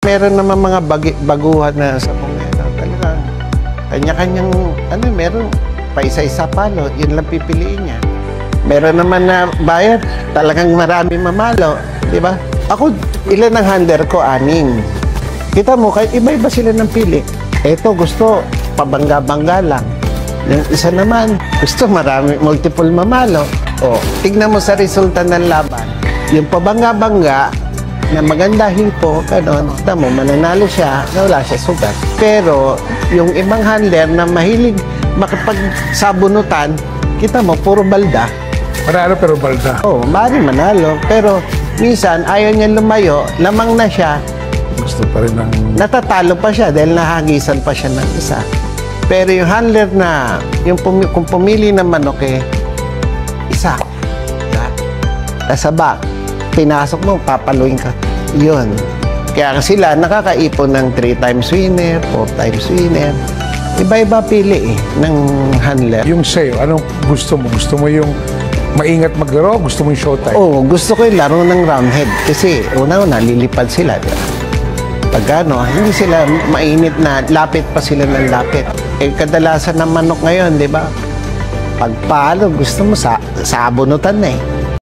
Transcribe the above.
Meron naman mga baguhan na sa Pumela. Talagang kanya-kanyang, meron pa isa-isa palo, yun lang pipiliin niya. Meron naman na bayad, talagang marami mamalo, di ba? Ako, ilan ang handler ko? 6. Kita mo, kahit iba-iba sila ng pili. Eto, gusto, pabangga-bangga lang. Yung isa naman, gusto marami, multiple mamalo. O, tignan mo sa resulta ng laban. Yung pabangga-bangga, na maganda hipo, gano'n, kita mo, mananalo siya, na wala siya sugat. Pero, yung ibang handler na mahilig makapagsabunutan, kita mo, puro balda. Manalo pero balda. Oo, maaaring manalo. Pero, minsan, ayaw niya lumayo, lamang na siya. Gusto pa rin ng... Natatalo pa siya dahil nahagisan pa siya ng isa. Pero yung handler na, kung pumili ng manok isa. Kasaba. Pinasok mo, papaluin ka. Yun. Kaya sila nakakaipon ng 3 times winner, 4 times winner. Iba-iba pili ng handler. Yung sa'yo, anong gusto mo? Gusto mo yung maingat maglaro? Gusto mo yung showtime? Oo, gusto ko yung laro ng roundhead. Kasi una-una, lilipad sila. Pag hindi sila mainit na lapit pa sila ng lapit. Kadalasan ng manok ngayon, di ba? Pagpalo, gusto mo sa abunutan na